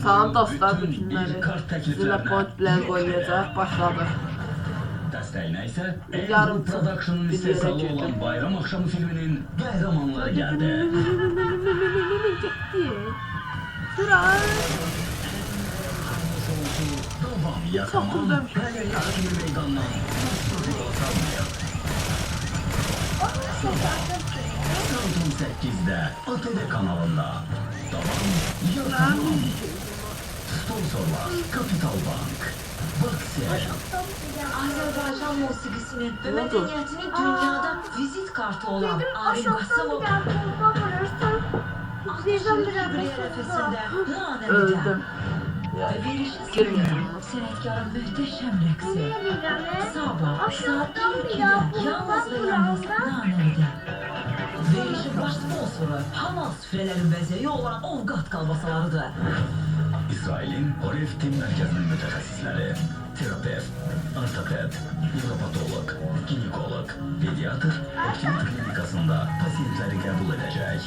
Salam dostlar, bu günləri sizinlə pointlər oynayacaq, başladı. Dəstəyinə isə Yarın Production'un istehsalı olan Bayram Axşamı filminin qəhrəmanları gəldi. Duran! Davam yaxaman, Pələk kimi meydandan Saat 18'də ATV kanalında. Davam yaxaman. Sponsorlar Kapital Bank, Baksel. Azerbaycan musiqisinin ve medeniyetinin dünyada vizit kartı olan Arif Qasımov Kibriye nefesinde Nanəmidə ve verişin sırrı sənətkarın mühteşem rəqsi sabah saat 12'de yalnız ve yalnız Nanəmidə. Verişin baş sponsoru Hamas süfrələrin bəzəyi olan Ovqat qalbasalarıdır. İsrail'in Orif Tim Mərkəzinin mütəxəssisləri, terapevt, ortoped, nevropatolog, ginekolog, pediatr, optimal klinikasında pasiyentləri qəbul edəcək.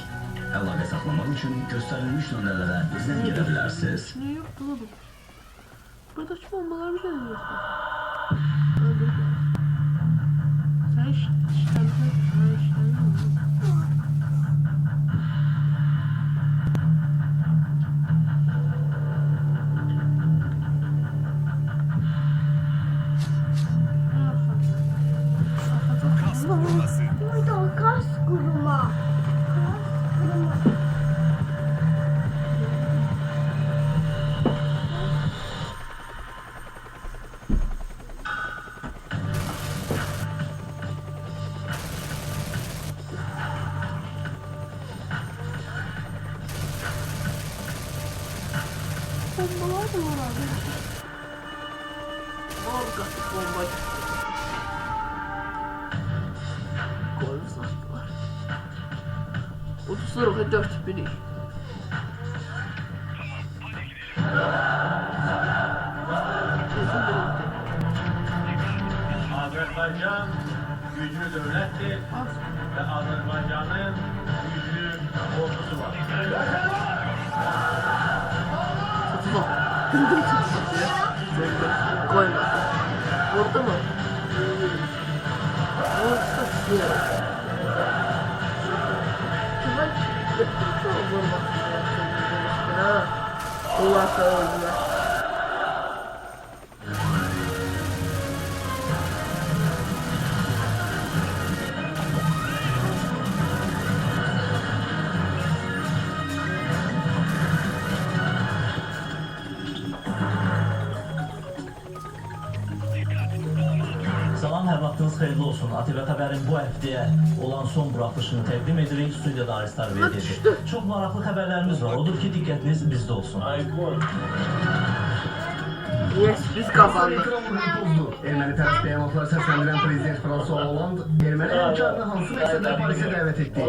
Əlaqə saxlamaq üçün göstərilmiş nömrələrə zəng edə bilərsiniz. Ne yok bulalım. Burada şu bombalar bir şey diyorsun. Sen işlemden Burada kas kuruma. bombalar da var abi. Orada bomba. Gol sattılar. 30 lira 4 biri. Azerbaycan güçlü devlettir ve Azerbaycan'ın güçlü ordusu var. Koyma. Vurdu mu? Vurdu. Kıvan çok vurmak istiyorsun. Allah söylüyor. Salam, hər vaxtınız xeyirli olsun. ATV Xəbərin bu həftəyə olan son buraxılışını təqdim edirik. Studiyada Aristar Bey'dir. Çox maraqlı xəbərlərimiz var. Odur ki, diqqətiniz bizdə olsun. Yes, biz kazandık. Erməni tərəf bəyanatlar səsləndirən prezident François Hollande erməni həmkarını hansı məqsədlə Parisə dəvət etdi?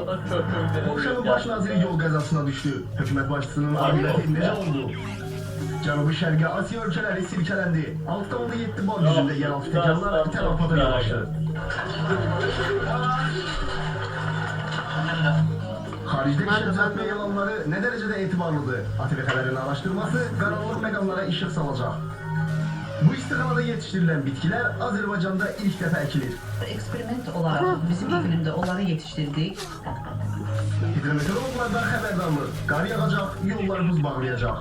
Polşanın baş naziri yol qəzasına düşdü. Hökumət başçısının abiləti necə oldu? Cənubi-Şərqi Asiya ölkələri silkələndi. 6,7 bal gücündə yeraltı təkanlar tələfata yanaşdı. Xaricdə işə düzəltmə yalanları nə dərəcədə etibarlıdır? ATV Xəbərin araşdırması qaranlıq məqamlara işıq salacaq. Bu istiqamada yetiştirilən bitkilər Azərbaycanda ilk dəfə əkilir. Eksperiment olarak bizim iklimde onları yetiştirdik. Hidrometeorologlardan xəbərdarlıq. Qar yağacaq, yollar buz bağlayacaq.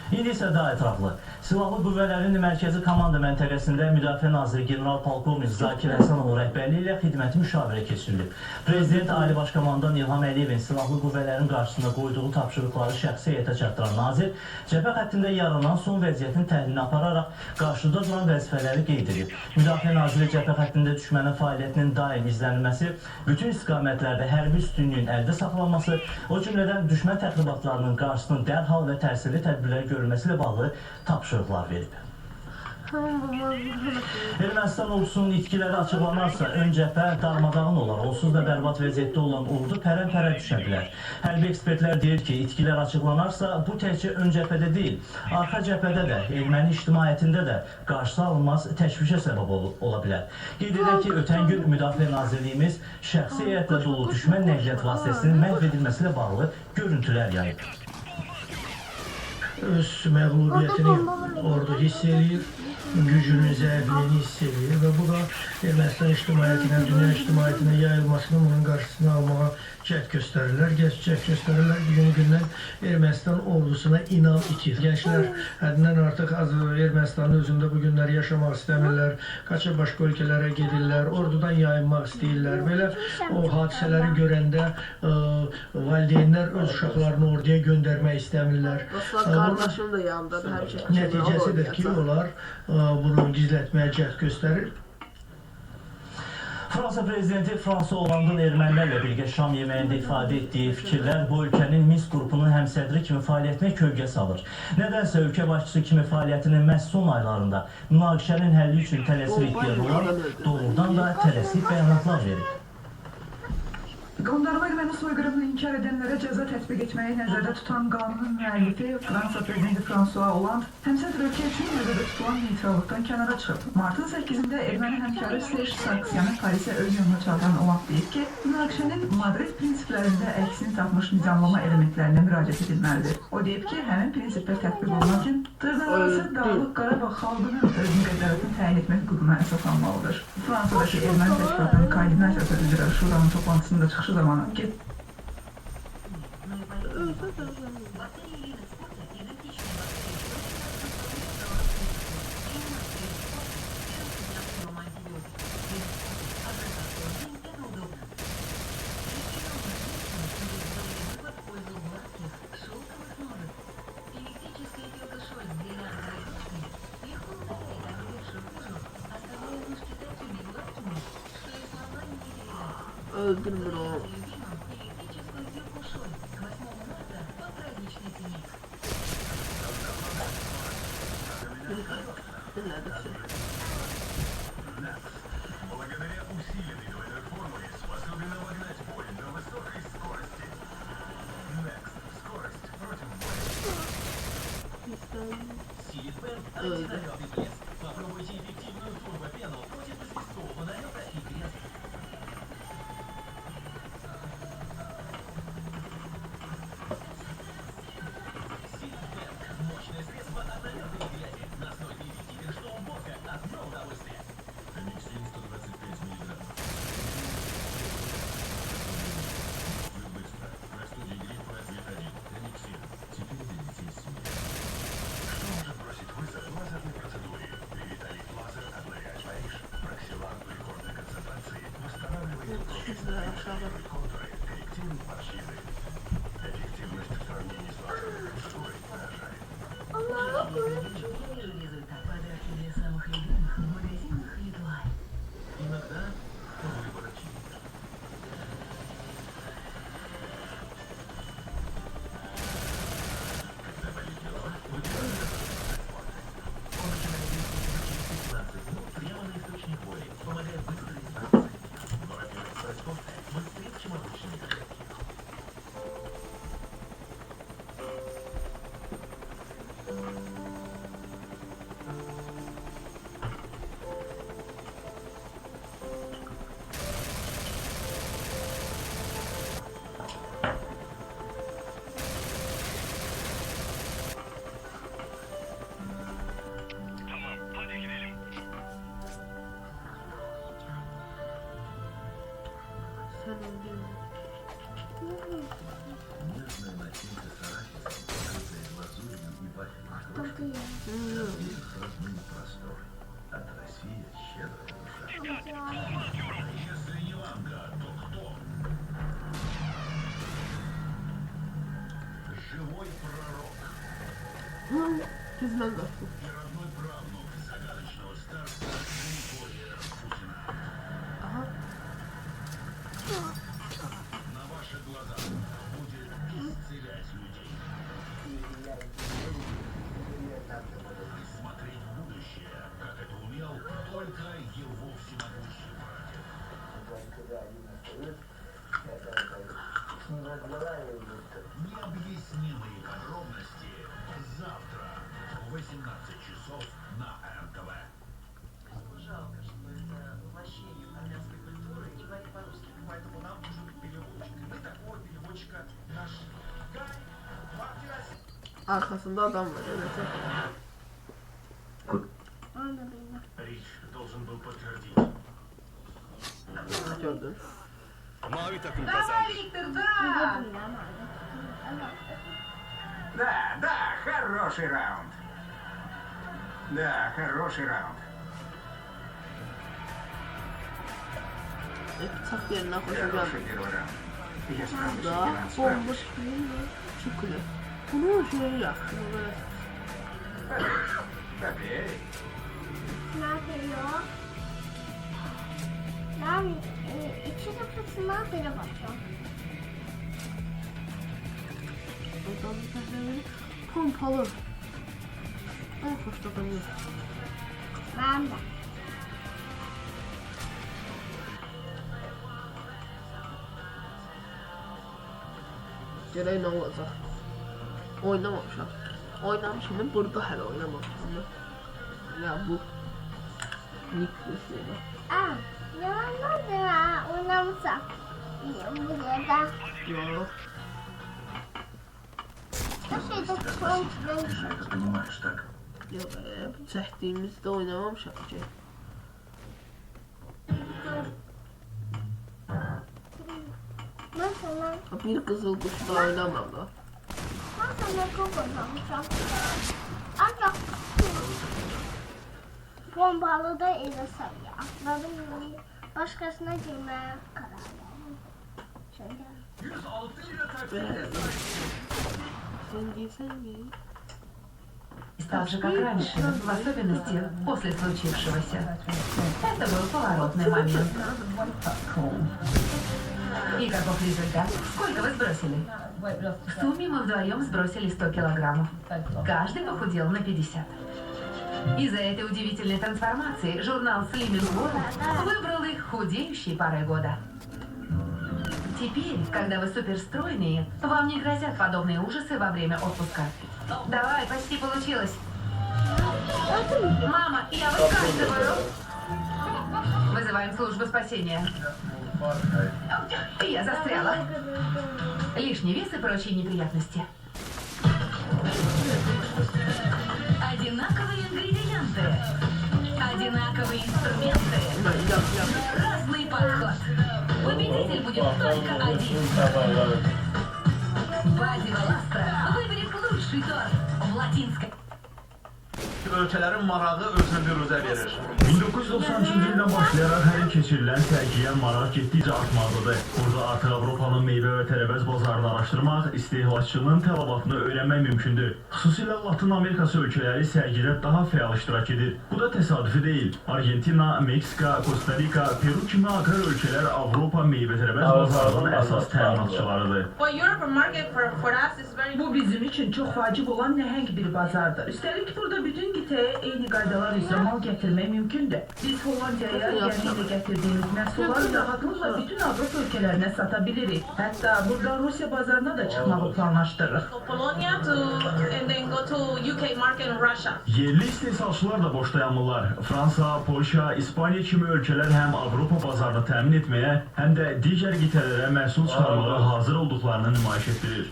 İndi isə daha ətraflı. Silahlı Qüvvələrin Mərkəzi Komanda məntəqəsində Müdafiə Naziri General-Polkovnik Zakir Həsənov rəhbərliyi ilə xidməti müşavirə keçirilib. Prezident Ali Baş Komandan İlham Əliyevin Silahlı Qüvvələrin qarşısında qoyduğu tapşırıqları şəxsi heyətə çatdıran nazir cəbhə xəttində yaranan son vəziyyətin təhlilini apararaq qarşıda duran vəzifələri qeyd edib. Müdafiə Naziri cəbhə xəttində düşmənin fəaliyyətinin daim izlənilməsi, bütün istiqamətlərdə hərbi üstünlüyün əldə saxlanması, o cümlədən düşmən təxribatlarının qarşısının dərhal və təsirli tədbirlər görülməsi ilə bağlı tapşırıqlar verib. Ermənistan ordusunun itkiləri açıqlanarsa, ön cəbhə darmadağın olar, onsuz da bərbad vəziyyətdə olan ordu pərən-pərə düşə bilər. Hərbi ekspertlər deyir ki, itkilər açıqlanarsa, bu təkcə ön cəbhədə deyil, arxa cəbhədə də, erməni ictimaiyyətində də qarşısı alınmaz təşvişə səbəb ola bilər. Qeyd edək ki, ötən gün Müdafiə Nazirliyimiz şəxsi həyatla dolu düşmən nəqliyyat vasitəsinin məhv edilməsi ilə bağlı görüntülər yayıb. Öz məğlubiyyətini ordu hiss edir, gücünün zəifliyini hiss edir və bu da Ermənistan ictimaiyyətinə, dünya ictimaiyyətinə yayılmasını, bunun qarşısını almağa cəhd göstərirlər. Cəhd göstərirlər ki, günü-gündən Ermənistan ordusuna inam itir. Gənclər həddindən artıq Ermənistanın özündə bu günləri yaşamaq istəmirlər, qaçıb başqa ölkələrə gedirlər, ordudan yayınmaq istəyirlər. Belə o hadisələri görəndə valideynlər öz uşaqlarını orduya göndərmək istəmirlər. Qardaşım da yanındadır, həmişə. Nəticəsidir ki, onlar bunu gizlətməyə cəhd göstərir. Fransa prezidenti Fransa Hollandın ermənilərlə birgə şam yeməyində ifadə etdiyi fikirlər bu ölkənin Minsk qrupunun həmsədri kimi fəaliyyətinə kölgə salır. Nədənsə ölkə başçısı kimi fəaliyyətinin məhz son aylarında münaqişənin həlli üçün tələsir etdiyi rola doğrudan da tələsik bəyanatlar verir. Qondarma erməni soyqırımını inkar edənlərə cəza tətbiq etməyi nəzərdə tutan qanunun müəllifi Fransa prezidenti François Hollande həmsədr ölkə üçün nəzərdə tutulan neytrallıqdan kənara çıxıb. Martın 8-də erməni həmkarı Serj Sarkisyanı Parisə öz yanına çağıran Hollande deyib ki, münaqişənin Madrid prinsiplərində əksini tapmış nizamlama elementlərinə müraciət edilməlidir. O deyib ki, həmin prinsiplər tətbiq olunarkən dırnaqarası Dağlıq Qarabağ xalqının öz müqəddəratını təyin etmək hüququna əsaslanmalıdır. Fransadakı erməni təşkilatının koordinasiyası üzrə şuranın toplantısında çıxışı zamanı Öldürmür o. Благодаря усиленной реформе способен обогнать бой на высокой скорости. Next. Скорость против боя. Öldü. Попробуйте эффективную турбопену против известкового налета и грязи. Мощное средство от налета и грязи. Настолько эффективен, что уборка – одно удовольствие. Эмиксин 125 мг. Быстро. Простуде и гриппу ответ один. Эмиксин. Теперь для детей с семьей. Что может бросить вызов лазерной процедуре? Периталит лазер обновляет Париж. Проксилан рекордной концентрации. Восстанавливает профиль. Контуры. Корректирует морщины. Эффективность в сравнении с лазерной процедурой поражает. Результат подарки для самых любимых в магазинах Lidl. Иногда выбор очевиден. Когда болит голова, выбирай Он начинает действовать через 15 минут прямо на источник боли, помогает быстро избавиться. Но, во-первых, спортов быстрее, чем обычные таблетки. Нежная начинка с арахисом, покрытая глазурью и вафельной крошкой, размерит родной простор. От России щедрая душа. Если не Ланка, то кто? Живой пророк. Ты знаешь. И родной правнук загадочного старца Григория Распутина. На ваших глазах будет исцелять людей. Смотреть в будущее, 18 часов на НТВ. Жалко, что это воплощение армянской культуры не говорит по-русски. Поэтому нам нужен переводчик. Мы такого переводчика нашли. Arkasında adam var evet. Рич должен был подтвердить. Gördün. Mavi takım Давай, kazandı. Виктор, да! Да, хороший раунд. Да, хороший раунд. Bıçak yerine koşacağım. Хороший первый раунд. Я справлюсь, Da лейтенант, bomboş справлюсь. bir çıkıyor. Bunu şöyle yak. Şunu böyle. Побей. Ne yapıyor? Yani iki kafasından biri bakıyor. Oradan bir tane böyle pompalı. En hoşta dönüyor. Ben de. Gerek ne olacak? Oynamamışam. Oynamışım ben burada hələ oynamamışam. Ya bu Nick Aa, yalanlar da ha, oynamışam. Bu yerden. Yok. Bu şeyde kontrol. Ты же это понимаешь, так? Yok çəkdiyimizdə oynamamışam ki. Mesela, Bir qızıl quşda oynamam da. mesela oynamışam. Ancak bombalı da izlesem ya. Atladım yani. Başkasına girmeye karar verdim. Şöyle. 106 ile takip Sen giy. Так же, как раньше, в особенности после случившегося. Это был поворотный момент. И каков результат? Сколько вы сбросили? В сумме мы вдвоем сбросили 100 килограммов. Каждый похудел на 50. Из-за этой удивительной трансформации журнал Slimming World выбрал их худеющей парой года. Теперь, когда вы суперстройные, вам не грозят подобные ужасы во время отпуска. Давай, почти получилось. Мама, я выскальзываю. Вызываем службу спасения. Я застряла. Лишний вес и прочие неприятности. Одинаковые ингредиенты. Одинаковые инструменты. Разный подход. Победитель будет только один. Бади Валастра выберет лучший торт в латинской. Ölkələrin marağı özünə bir üzə verir. 1993-cü ildən başlayaraq hər il keçirilən sərgiyə maraq getdikcə artmaqdadır. Burada artıq Avropanın meyvə və tərəvəz bazarını araşdırmaq, istehlakçının tələbatını öyrənmək mümkündür. Xüsusilə Latin Amerikası ölkələri sərgidə daha fəal iştirak edir. Bu da təsadüfi deyil. Argentina, Meksika, Costa Rica, Peru kimi aqrar ölkələr Avropa meyvə tərəvəz bazarının əsas təminatçılarıdır. Bu bizim için çok vacip olan nəhəng bir bazardır. Üstelik burada bütün qitəyə eyni qaydalar üzrə mal gətirmək mümkündür. Biz Hollandiyaya gəmilə gətirdiyimiz məhsulları rahatlıqla bütün Avropa ölkələrinə sata bilirik. Hətta buradan Rusiya bazarına da çıxmağı planlaşdırırıq. Yerli istehsalçılar da boş dayanmırlar. Fransa, Polşa, İspaniya kimi ölkələr həm Avropa bazarını təmin etməyə, həm də digər qitələrə məhsul çıxarmağa hazır olduqlarını nümayiş etdirir.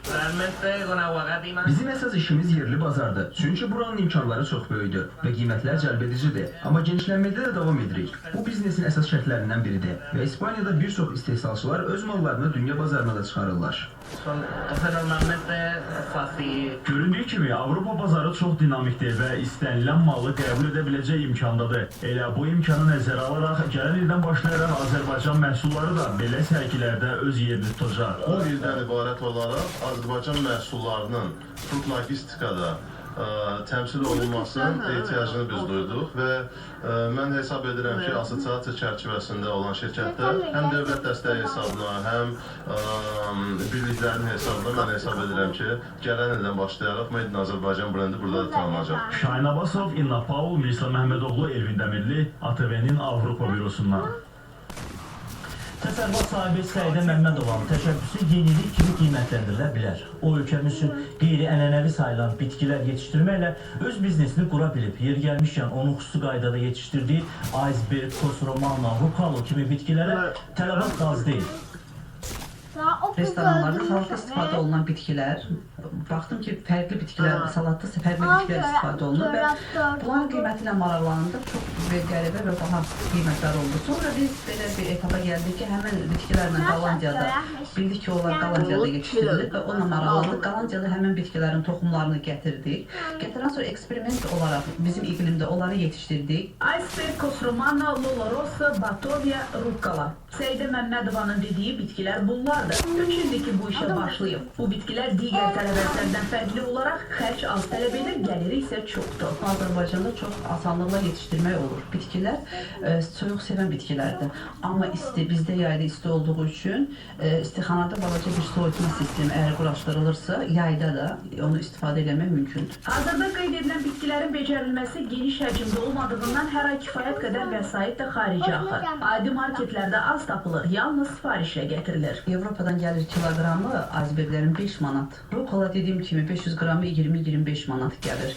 Bizim əsas işimiz yerli bazardır. Çünki buranın imkanları çox böyükdür və qiymətlər cəlbedicidir. Amma genişlənməkdə də davam edirik. Bu biznesin əsas şərtlərindən biridir və İspaniyada bir çox istehsalçılar öz mallarını dünya bazarına da çıxarırlar. Göründüyü kimi Avropa bazarı çox dinamikdir və istənilən malı qəbul edə biləcək imkandadır. Elə bu imkanı nəzərə alaraq gələn ildən başlayaraq Azərbaycan məhsulları da belə sərgilərdə öz yerini tutacaq. 10 ildən ibarət olaraq Azərbaycan məhsullarının fruit logistikada təmsil olunmasının ehtiyacını biz duyduq və mən hesab edirəm ki, assosiasiya çərçivəsində olan şirkətlər həm dövlət dəstəyi hesabına, həm birliklərin hesabına mən hesab edirəm ki, gələn ildən başlayaraq Made in Azərbaycan brendi burada da tanınacaq. Şahin Abbasov, İnna Paul, Mirsa Məhmədoğlu, Elvin Dəmirli, ATV-nin Avropa bürosundan. Təsərrüfat sahibi Səidə Məmmədovanın təşəbbüsü yenilik kimi qiymətləndirilə bilər. O, ölkəmiz üçün qeyri-ənənəvi sayılan bitkilər yetişdirməklə öz biznesini qura bilib. Yer gəlmişkən onun xüsusi qaydada yetişdirdiyi iceberg, kosromanla, rukalo kimi bitkilərə tələbat az deyil. Restoranlarda salatda istifadə olunan bitkilər, baxdım ki, fərqli bitkilər, salatda fərqli bitkilər istifadə olunur və bunların qiyməti ilə maraqlanında çox qəribə və baha qiymətlər oldu. Sonra biz belə bir etapa gəldik ki, həmin bitkilərlə Qalandiyada, bildik ki, onlar Qalandiyada yetişdirilir və onunla maraqlandıq. Qalandiyada həmin bitkilərin toxumlarını gətirdik. Gətirən sonra eksperiment olaraq bizim iqlimdə onları yetişdirdik. Iceberg, kosromana, lolarosa, batovia, rukkala. Səidə Məmmədovanın dediyi bitkilər bunlardır. 3 ildir ki, bu işə başlayıb. Bu bitkilər digər tələbətlərdən fərqli olaraq xərc az tələb edir, gəliri isə çoxdur. Azərbaycanda çox asanlıqla yetişdirmək olur. Bitkilər soyuq sevən bitkilərdir. Amma bizdə yayda isti olduğu üçün istixanada balaca bir soyutma sistemi əgər quraşdırılırsa, yayda da onu istifadə etmək mümkündür. Hazırda qeyd edilən bitkilərin becərilməsi geniş həcmdə olmadığından hər ay kifayət qədər vəsait də xarici axır. Adi marketlərdə az tapılır, yalnız sifarişlə gətirilir. Avropadan gəlir kiloqramı iceberglərin 5 manat. Rukola dediyim kimi 500 qramı 20-25 manat gəlir.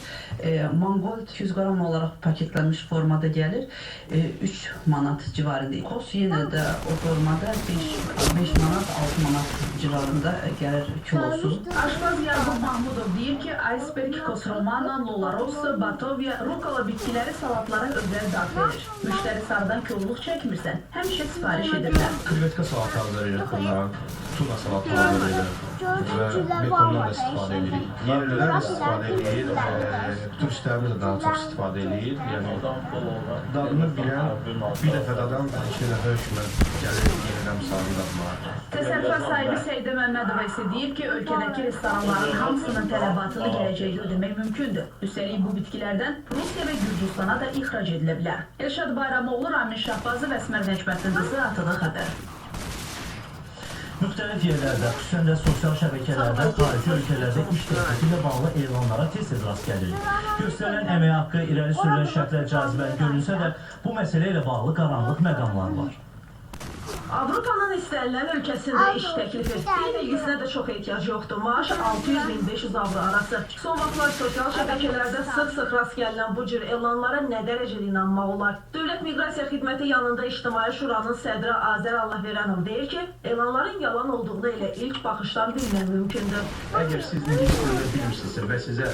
Mangold 200 qram olaraq paketlənmiş formada gəlir, 3 manat civarında. Kos yenə də o formada 5 manat, 6 manat civarında gəlir kilosu. Aşpaz Yarğın Mahmudov deyir ki, iceberg, kosromana, lolarosa, batovia, rukola bitkiləri salatlara özləri dad verir. Müştəri sarıdan kolluq çəkmirsən, həmişə sifariş edirlər. Krevetka salatı hazırlayırıq bundan, tuna salatı hazırlayırıq və bekondan da istifadə edirik. Yerlilər də istifadə edir, turistlərimiz də daha çox istifadə edir. Yəni, dadını bilən, bir dəfə dadan, iki dəfə hökmən gəlir yenidən misali dadmağa. Təsərrüfat sahibi Səidə Məmmədova isə deyir ki, ölkədəki restoranların hamısının tələbatını gələcəkdə ödəmək mümkündür. Üstəlik bu bitkilərdən Rusiya və Gürcüstana da ixrac edilə bilər. Elşad Bayramoğlu, Ramin Şahbazı və Əsmər Nəcməddin qızı, ATV xəbər. Müxtəlif yerlərdə, xüsusən də sosial şəbəkələrdə, xarici ölkələrdə iş təklifi ilə bağlı elanlara tez-tez rast gəlirik. Göstərilən əmək haqqı, irəli sürülən şərtlər cazibən görünsə də, bu məsələ ilə bağlı qaranlıq məqamlar var. Avropanın istənilən ölkəsində iş təklifi. Dil bilgisinə də çox ehtiyac yoxdur. Maaş 600-1500 avro arası. Son vaxtlar sosial şəbəkələrdə sıx-sıx rast gələn bu cür elanlara nə dərəcədə inanmaq olar? Dövlət Miqrasiya Xidməti yanında İctimai Şuranın sədri Azər Allahverənov deyir ki, elanların yalan olduğunu elə ilk baxışdan bilmək mümkündür. Əgər siz ingilis dilini bilmirsinizsə və sizə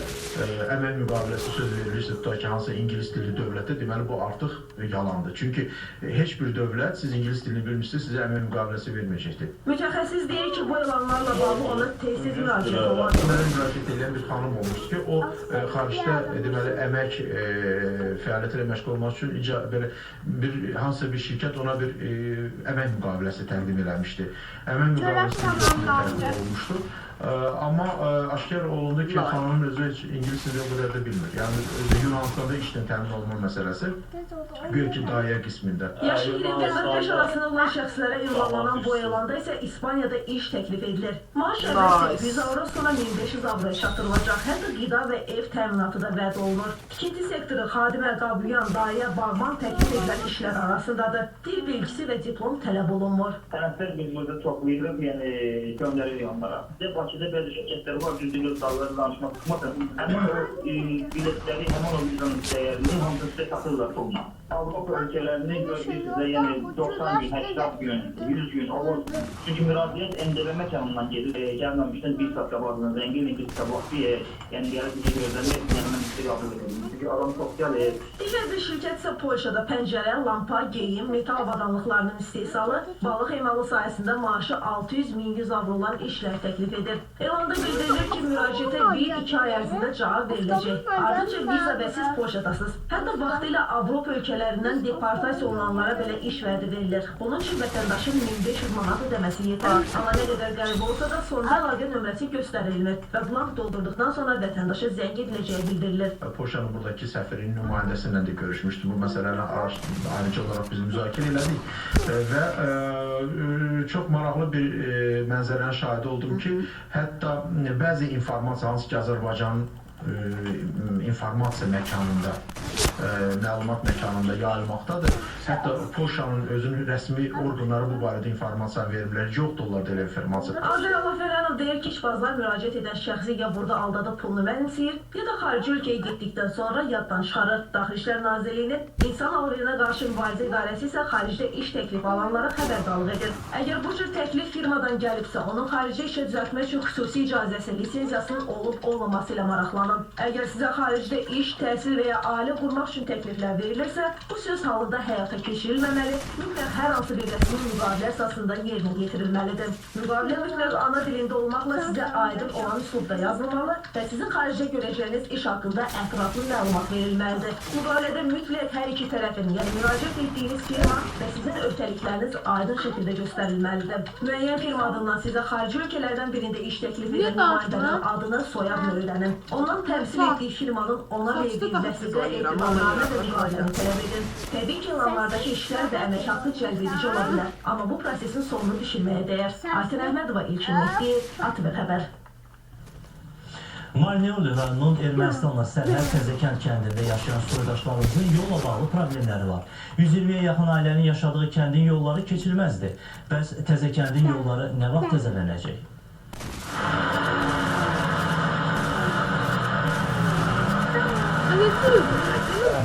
əmək müqaviləsi söz verilirsə, tutaq ki, hansı ingilis dilli dövlətdə, deməli bu artıq yalandır. Çünki heç bir dövlət siz ingilis dilini bilmirsinizsə, sizə əmək müqaviləsi verməyəcəkdir. Mütəxəssis deyir ki, bu elanlarla bağlı ona tez-tez müraciət olar. Mənə müraciət edən bir xanım olmuşdur ki, o xaricdə deməli əmək fəaliyyəti ilə məşğul olmaq üçün hansısa bir şirkət ona bir əmək müqaviləsi təqdim eləmişdi. Əmək müqaviləsi təqdim olmuşdur. Amma aşkar olundu ki, xanımın özü heç ingilis dilini o qədər də bilmir. Yəni, Yunanistanda işlə təmin olunma məsələsi güya ki, dayə qismində. Yaşı 20-45 arasında olan şəxslərə ünvanlanan bu elanda isə İspaniyada iş təklif edilir. Maaş əvvəl 800 avro, sonra 1500 avroya çatdırılacaq. Hətta qida və ev təminatı da vəd olunur. Tikinti sektoru, xadimə, qabıyan, dayə, bağman təklif edilən işlər arasındadır. Dil bilgisi və diplom tələb olunmur. Tərəflər biz burada çoxlayırıq, yəni göndəririk onlara. Bakıda bəzi şirkətlər var, cüzdür yollarla danışmaq tutmasın. Həmin o biletləri, həmin o vizanın dəyərini hamısı sizə satırlar sonuna. Avropa ölkələrini görürsünüz də, yəni 90 gün, 80 gün, 100 gün olur. Çünki müraciət MDB məkanından gedir. Gəlməmişdən bir saat qabağından zəngin bir sabah yəni gəlib bir gözləmək yanından bir şey qabıl edir. Çünki adam çox gəlir. Digər bir şirkət isə Polşada pəncərə, lampa, geyim, metal avadanlıqlarının istehsalı, balıq emalı sayəsində maaşı 600-1100 avrolar işlər təklif edir. Elanda bildirilir ki, müraciətə 1-2 ay ərzində cavab veriləcək. Ardınca viza və siz Polşadasınız. Hətta vaxtilə Avropa ölkələrindən deportasiya olunanlara belə iş vədi verilir. Bunun üçün vətəndaşın 1500 manat ödəməsi yetər. Amma nə qədər qəribə olsa da sonda əlaqə nömrəsi göstərilmir və blank doldurduqdan sonra vətəndaşa zəng ediləcəyi bildirilir. Polşanın buradakı səfirin nümayəndəsi ilə də görüşmüşdü. Bu məsələni ayrıca olaraq biz müzakirə elədik və çox maraqlı bir mənzərənin şahidi oldum ki, hətta bəzi informasiya, hansı ki, Azərbaycanın informasiya məkanında məlumat məkanında yayılmaqdadır. Hətta Polşanın özünün rəsmi orqanları bu barədə informasiya veriblər. Yoxdur onlarda elə informasiya. Azər Allaferanov deyir ki, işbazlar müraciət edən şəxsi ya burada aldadıb pulunu mənimsəyir, ya da xarici ölkəyə getdikdən sonra yaddan çıxarır. Daxili İşlər Nazirliyinin İnsan Ağlığına qarşı mübarizə idarəsi isə xaricdə iş təklifi alanlara xəbərdarlıq edir. Əgər bu cür təklif firmadan gəlibsə, onun xaricdə işə düzəltmək üçün xüsusi icazəsi, lisenziyasının olub-olmaması ilə maraqlanın. Əgər sizə xaricdə iş, təhsil və ya ailə qurmaq üçün təkliflər verilirsə, bu söz halında həyata keçirilməməli, mütləq hər hansı bir rəsmi müqavilə əsasında yerinə yetirilməlidir. Müqavilə mütləq ana dilində olmaqla sizə aydın olan üslubda yazılmalı və sizin xaricdə görəcəyiniz iş haqqında ətraflı məlumat verilməlidir. Müqavilədə mütləq hər iki tərəfin, yəni müraciət etdiyiniz firma və sizin öhdəlikləriniz aydın şəkildə göstərilməlidir. Müəyyən firma adından sizə xarici ölkələrdən birində iş təklif edən nümayəndənin adını, soyadını öyrənin. Ondan təmsil etdiyi firmanın ona verdiyi vəsiqə etibarnamə və ifadəni tələb edin. Təbii ki, ilanlardakı işlər və əmək haqqı cəlbedici ola bilər, amma bu prosesin sonunu düşünməyə dəyər. Ayten Əhmədova, İlkin Mehdi, ATV Xəbər. Marneoli rayonunun Ermənistanla sərhəd Təzəkənd kəndində yaşayan soydaşlarımızın yolla bağlı problemləri var. 120-yə yaxın ailənin yaşadığı kəndin yolları keçilməzdir. Bəs Təzəkəndin yolları nə vaxt təzələnəcək?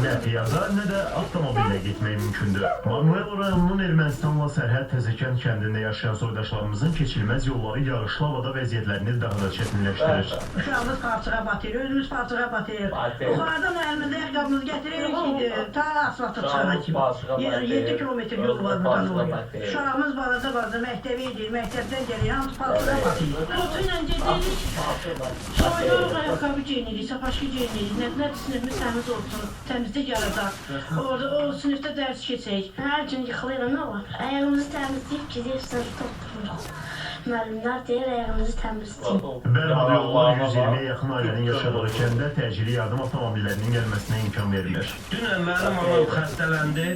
Nə piyada, nə də avtomobillə getmək mümkündür. Marneoli rayonunun Ermənistanla sərhəd Təzəkənd kəndində yaşayan soydaşlarımızın keçilməz yolları yağışlı havada vəziyyətlərini daha da çətinləşdirir. Uşağımız parçığa batır, özümüz parçığa batır. Yuxarıdan əlimizdə ayaqqabımızı getiririk, ta asfalta çıxana kimi. 7 kilometr yol var buradan oraya. Uşağımız balaca məktəbə edir, məktəbdən gəlir, hamısı parçığa batır. Otu ilə gedirik, soyuruq, ayaqqabı geyinirik, sapaşki geyinirik, nə sinirimiz təmiz olsun, təmizlik yaradaq. Orada o sinifdə dərs keçək. Hər gün yıxılırıq, nə var? Ayağımızı təmizləyib gidirik, sınıfda otururuq. Müəllimlər deyir, ayağımızı təmizləyib. Bərmada yollar 120-yə yaxın ailənin yaşadığı kəndə təcili yardım avtomobillərinin gəlməsinə imkan verilir. Dünən mənim anam xəstələndi.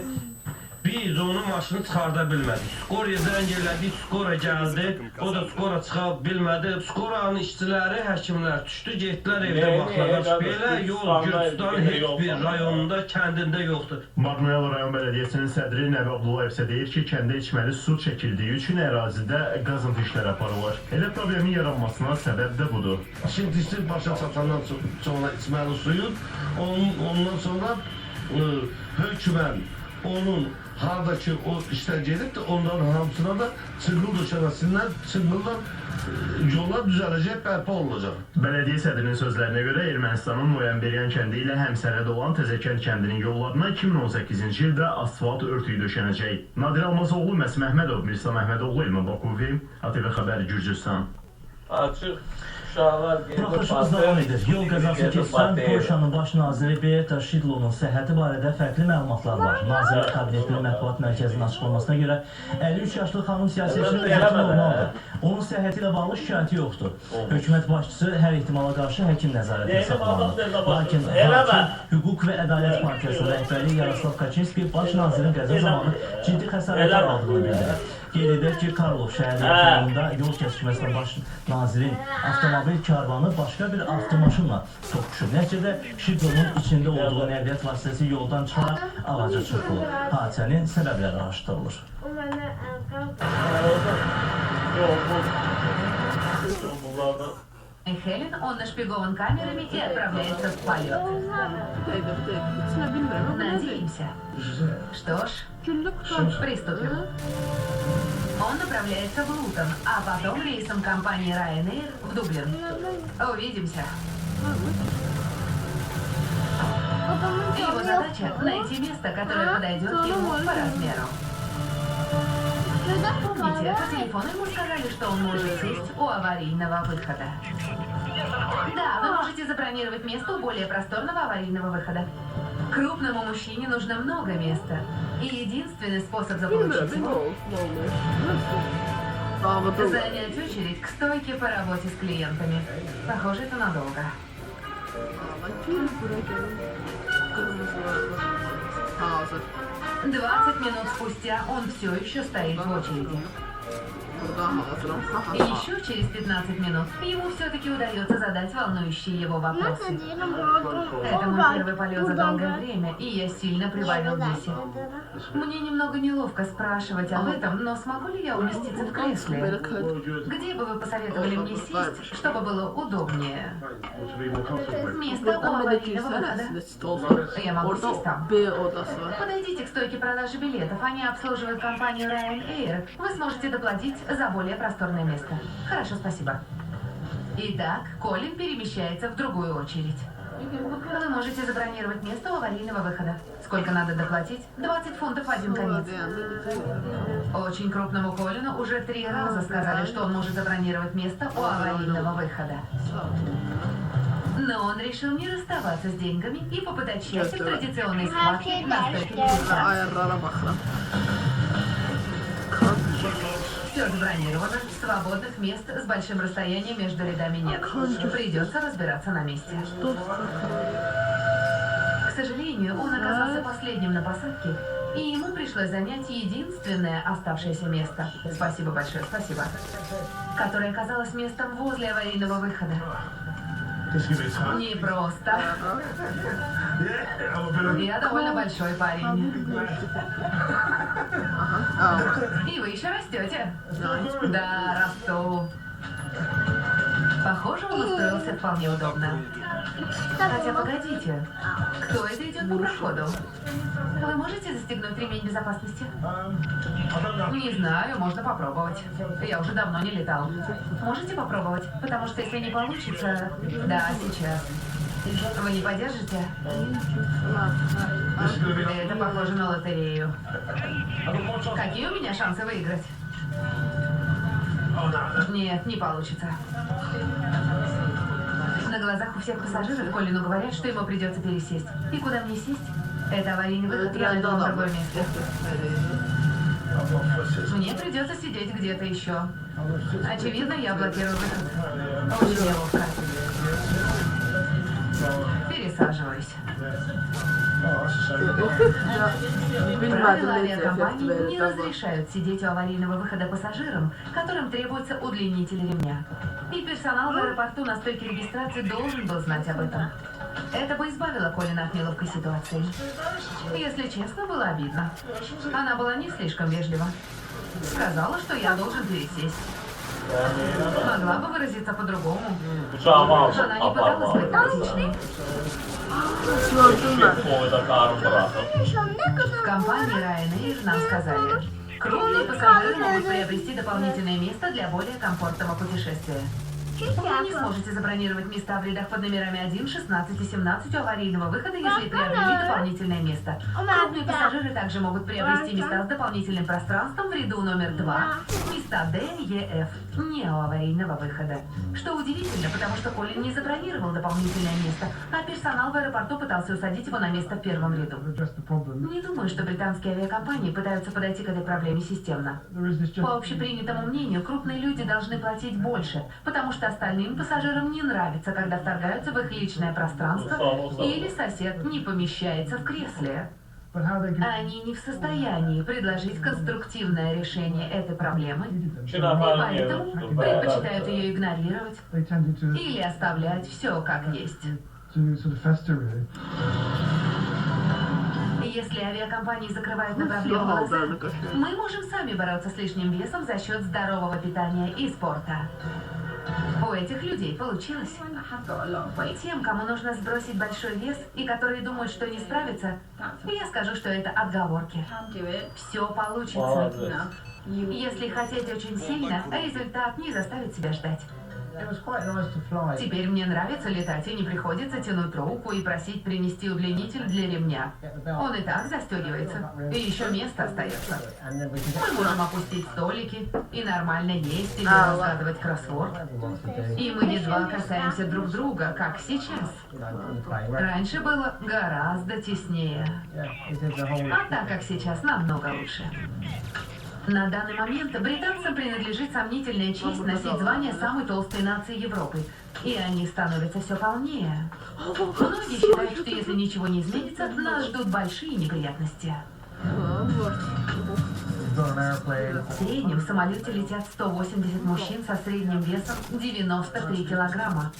Biz onu maşını çıxarda bilmədik. Skorya zəng elədik, Skora gəldi. O da Skora çıxa bilmədi. Skoranın işçiləri, həkimlər düşdü, getdilər evdə baxmağa. Belə yol Gürcüstanın heç bir rayonunda, kəndində yoxdur. Marneoli rayon bələdiyyəsinin sədri Nəbi Abdullayev isə deyir ki, kəndə içməli su çəkildiyi üçün ərazidə qazıntı işləri aparılır. Elə problemin yaranmasına səbəb də budur. Şimdi başa çatandan sonra içməli suyun, ondan sonra hökmən onun hardaki o işler gelip de onların hamısına da çırpıl döşemesinler, çırpıldan yollar düzələcək, bərpa olunacaq. Bələdiyyə sədrinin sözlərinə görə Ermənistanın Noyamberiyan kəndi ilə həmsərhəd olan Təzəkənd kəndinin yollarına 2018-ci ildə asfalt örtüyü döşənəcək. Nadir Almazoğlu, Məsih Məhmədov, Mirsa Məhmədoğlu, Elman Bakuvi, ATV Xəbər, Gürcüstan. Açıq. Buraxışımız davam edir. Yol qəzası keçən Polşanın baş naziri Beata Şidlonun səhhəti barədə fərqli məlumatlar var. Nazirlər Kabinetinin mətbuat mərkəzinin açıqlamasına görə 53 yaşlı xanım siyasətçinin vəziyyəti normaldır. Onun səhhəti ilə bağlı şikayəti yoxdur. Hökumət başçısı hər ehtimala qarşı həkim nəzarətində saxlanılır. Lakin Hüquq və Ədalət Partiyası rəhbəri Yaroslav Kaçinski baş nazirin qəza zamanı ciddi xəsarətlər aldığını bildirir. Qeyd edək ki, Karlov şəhəri yaxınlığında yol kəsişməsində baş nazirin avtomobil karvanı başqa bir avtomaşınla toqquşub. Nəticədə Şidlonun içində olduğu nəqliyyat vasitəsi yoldan çıxaraq ağaca çırpılır. Hadisənin səbəbləri araşdırılır. Хелен, он нашпигован камерами и отправляется в полет. Надеемся. Что ж, приступим. Он направляется в Лутон, а потом рейсом компании Ryanair в Дублин. Увидимся. Его задача — найти место, которое подойдет ему по размеру. Помните, по телефону ему сказали, что он может сесть у аварийного выхода. Да, вы можете забронировать место у более просторного аварийного выхода. Крупному мужчине нужно много места. И единственный способ заполучить его — занять очередь к стойке по работе с клиентами. Похоже, это надолго. 20 минут спустя он все еще стоит в очереди. И еще через 15 минут ему все-таки удается задать волнующие его вопросы. Это мой первый полет за долгое время, и я сильно прибавил в весе. Мне немного неловко спрашивать об этом, но смогу ли я уместиться в кресле? Где бы вы посоветовали мне сесть, чтобы было удобнее? Место у аварийного выхода. Я могу сесть там. Подойдите к стойке продажи билетов. Они обслуживают компанию Ryanair. Вы сможете доплатить за более просторное место. Хорошо, спасибо. Итак, Колин перемещается в другую очередь. Вы можете забронировать место у аварийного выхода. Сколько надо доплатить? 20 фунтов в один конец. Очень крупному Колину уже 3 раза сказали, что он может забронировать место у аварийного выхода. Но он решил не расставаться с деньгами и попытать счастье в традиционной схватке на стойке билета. Все забронировано, свободных мест с большим расстоянием между рядами нет. Придется разбираться на месте. К сожалению, он оказался последним на посадке, и ему пришлось занять единственное оставшееся место. Спасибо большое, спасибо. Которое оказалось местом возле аварийного выхода. Не просто. Я довольно большой парень. И вы еще растете? Да, расту. Похоже, он устроился вполне удобно. Хотя, погодите. Кто это идет по проходу? Вы можете застегнуть ремень безопасности? Не знаю, можно попробовать. Я уже давно не летал. Можете попробовать? Потому что если не получится... Да, сейчас. Вы не поддержите? Это похоже на лотерею. Какие у меня шансы выиграть? Нет, не получится. На глазах у всех пассажиров Колину говорят, что ему придется пересесть. И куда мне сесть? Это аварийный выход, я найду другое место. Мне придется сидеть где-то еще. Очевидно, я блокирую выход. Очень неловко. Пересаживаюсь. Правила авиакомпании не разрешают сидеть у аварийного выхода пассажирам, которым требуется удлинитель ремня. И персонал в аэропорту на стойке регистрации должен был знать об этом. Это бы избавило Колина от неловкой ситуации. Если честно, было обидно. Она была не слишком вежлива. Сказала, что я должен пересесть. Могла бы выразиться по-другому. Она не пыталась быть тактичной. В компании Ryanair нам сказали, крупные пассажиры могут приобрести дополнительное место для более комфортного путешествия. Вы не сможете забронировать места в рядах под номерами 1, 16 и 17 у аварийного выхода, если приобрели дополнительное место. Крупные пассажиры также могут приобрести места с дополнительным пространством в ряду номер 2, места D, E, F, не у аварийного выхода. Что удивительно, потому что Колин не забронировал дополнительное место, а персонал в аэропорту пытался усадить его на место в первом ряду. Не думаю, что британские авиакомпании пытаются подойти к этой проблеме системно. По общепринятому мнению, крупные люди должны платить больше, потому что остальным пассажирам не нравится, когда вторгаются в их личное пространство или сосед не помещается в кресле. Они не в состоянии предложить конструктивное решение этой проблемы, и поэтому предпочитают ее игнорировать или оставлять все как есть. Если авиакомпании закрывают на проблему глаза, мы можем сами бороться с лишним весом за счет здорового питания и спорта. У этих людей получилось. Тем, кому нужно сбросить большой вес и которые думают, что не справятся, я скажу, что это отговорки. Все получится. Если хотеть очень сильно, результат не заставит себя ждать. Теперь мне нравится летать, и не приходится тянуть руку и просить принести удлинитель для ремня. Он и так застегивается, и еще место остается. Мы можем опустить столики и нормально есть или разгадывать кроссворд. И мы едва касаемся друг друга, как сейчас. Раньше было гораздо теснее. А так как сейчас, намного лучше. На данный момент британцам принадлежит сомнительная честь носить звание самой толстой нации Европы. И они становятся все полнее. Многие считают, что если ничего не изменится, нас ждут большие неприятности. В среднем в самолете летят 180 мужчин со средним весом 93 килограмма.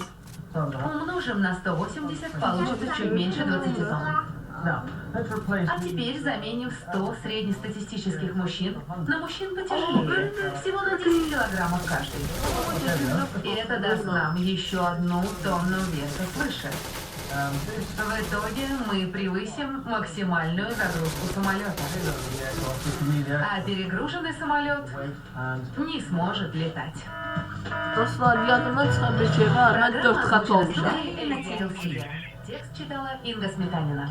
Умножим на 180, получится чуть меньше 20 тонн. А теперь заменим 100 среднестатистических мужчин на мужчин потяжелее, всего на 10 килограммов каждый. И это даст нам еще 1 тонну веса свыше. В итоге мы превысим максимальную загрузку самолета. А перегруженный самолет не сможет летать. Dostlar, yadımdan çıxan bir şey var. Mən 4 xat olmuşam. Текст читала Инга Сметанина.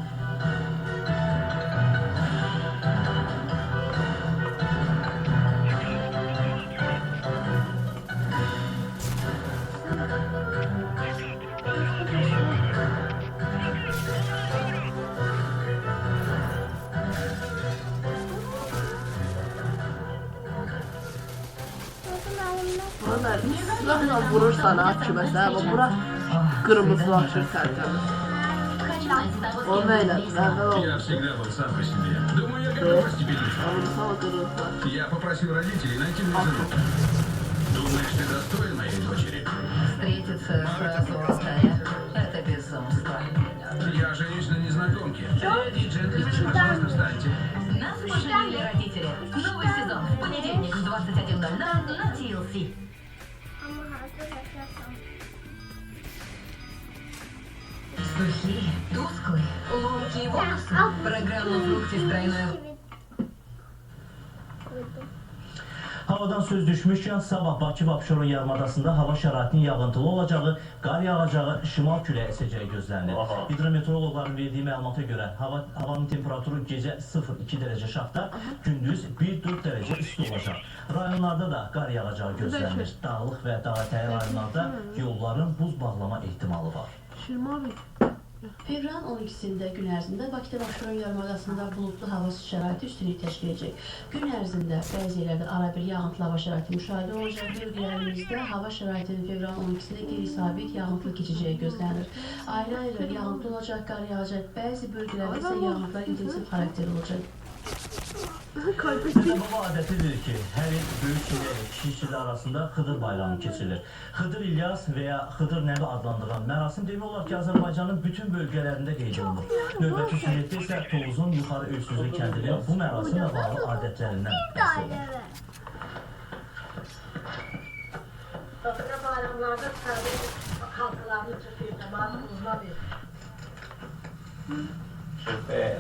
Silahla vurursan at küməsə, amma bura qırmızılaşır tərtəmiz. Onu elədim, əvvəl oldu. Я всегда был сам по себе. Думаю, я готов теперь. Я попросил родителей найти мне жену. Думаешь, ты достоин моей дочери? Встретиться сразу оставить. Это безумство. Я женюсь на незнакомке. Леди и джентльмены, пожалуйста, встаньте. Нас поженили родители. Новый сезон в понедельник в 21:00 на TLC. Сухие, тусклые, ломкие волосы. Программа «Фрукты» с тройной... Havadan söz düşmüşkən sabah Bakı və Abşeron yarımadasında hava şəraitinin yağıntılı olacağı, qar yağacağı, şimal küləyi əsəcəyi gözlənilir. Hidrometeoroloqların verdiyi məlumata görə havanın temperaturu gecə 0-2 dərəcə şaxta, gündüz 1-4 dərəcə isti olacaq. Rayonlarda da qar yağacağı gözlənilir. Dağlıq və dağətəyi rayonlarda yolların buz bağlama ehtimalı var. Fevralın 12-sində gün ərzində Bakıda və Abşeron yarımadasında buludlu hava şəraiti üstünlük təşkil edəcək. Gün ərzində bəzi yerlərdə arabir yağıntılı hava şəraiti müşahidə olacaq. Bölgələrimizdə hava şəraitinin fevralın 12-sində qeyri-sabit yağıntılı keçəcəyi gözlənilir. Ayrı-ayrı yağıntılı olacaq, qar yağacaq. Bəzi bölgələrdə isə yağıntılar intensiv xarakter olacaq. Baba adətidir ki, hər il böyük çillə kişi arasında Xıdır bayramı keçirilir. Xıdır İlyas və ya Xıdır Nəbi adlandırılan mərasim demək olar ki, Azərbaycanın bütün bölgələrində qeyd olunur. Növbəti sünnətdə isə Tovuzun yuxarı Öysüzlü kəndinin bu mərasimlə bağlı adətlərindən bəhs edilir. Bakıda bayramlarda təbii halkalarını çıxıyor, cəmaatımızla bir. Süper.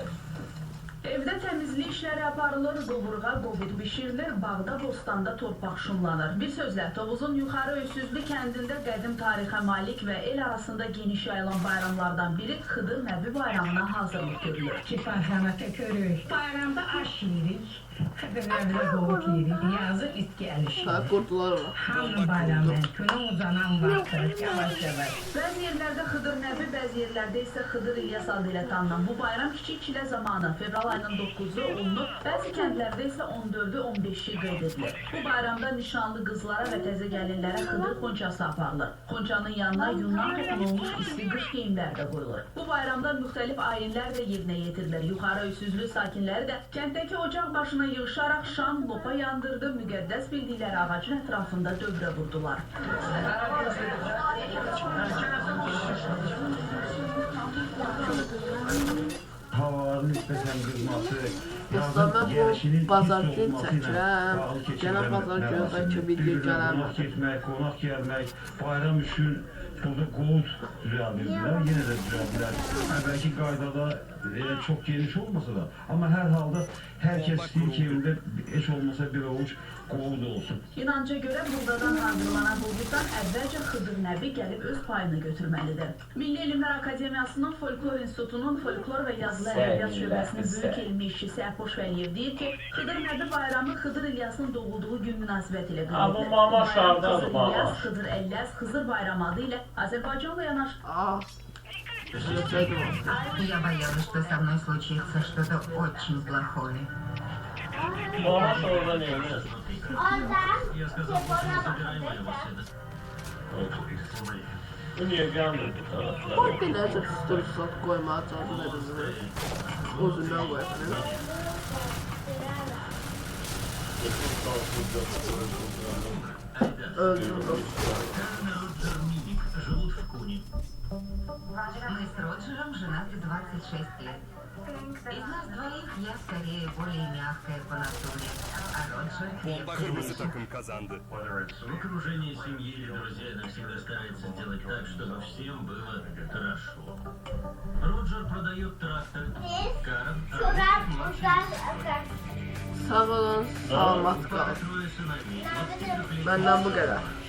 Evdə təmizlik işləri aparılır, qovurğa qovud bişirilir, bağda, bostanda torpaq şumlanır. Bir sözlə, Tovuzun yuxarı Öysüzlü kəndində qədim tarixə malik və el arasında geniş yayılan bayramlardan biri Xıdır Nəbi bayramına hazırlıq görülür. Şifasəmətə görürük. Bayramda aş yeyirik, Xıdırlarla qovud yeyirik, yazı itki əlişirik. Hamı bayramı, günün uzanan vaxtı, yavaş-yavaş. Bəzi yerlərdə Xıdır Nəbi, bəzi yerlərdə isə Xıdır İlyas adı ilə tanınan bu bayram kiçik çilə zamanı fevral ayının 9-u olunub, bəzi kəndlərdə isə 14-ü, 15-i qeyd edilir. Bu bayramda nişanlı qızlara və təzə gəlinlərə Xıdır xonçası aparılır. Xonçanın yanına yundan toxunulmuş isti qış geyimlər də qoyulur. Bu bayramda müxtəlif ayinlər də yerinə yetirilir. Yuxarı Öysüzlü sakinləri də kənddəki ocaq başına yığışaraq şam, lopa yandırdı, müqəddəs bildikləri ağacın ətrafında dövrə vurdular. Havaların nisbətən qızması, Dostlar, mən bu bazar gün çəkirəm. Gələn bazar gün bəlkə video gələm. Qonaq gəlmək, bayram üçün burada qovud düzəldilər, yenə də düzəldilər. Əvvəlki qaydada çox geniş olmasa da, amma hər halda hər kəs istəyir ki, evində heç olmasa bir ovuc qovud olsun. İnanca görə buradadan hazırlanan qovuddan əvvəlcə Xıdır Nəbi gəlib öz payını götürməlidir. Milli Elmlər Akademiyasının Folklor İnstitutunun Folklor və Yazılı Ədəbiyyat şöbəsinin böyük elmi işçisi Əpoş Vəliyev deyir ki, Xıdır Nəbi bayramı Xıdır İlyasın doğulduğu gün münasibət ilə qeyd edilir. Xıdır İlyas, Xıdır Əlləz, Xızır bayramı adı ilə Azərbaycanla yanaşı. Я боялась, что со мной случится что-то очень плохое. Fark edəcək istiyorsa qoymağa cazı verir. Özündən qoyabilir. Живут в Куни. Мы с Роджером женаты 26 лет. Из нас двоих я скорее более мягкая по натуре, а Роджер Kırmızı takım kazandı. В окружении семьи или друзей она всегда старается сделать так, чтобы всем было хорошо. Роджер продает трактор. Карен Sağ olun, salamat kalın. Benden bu kadar.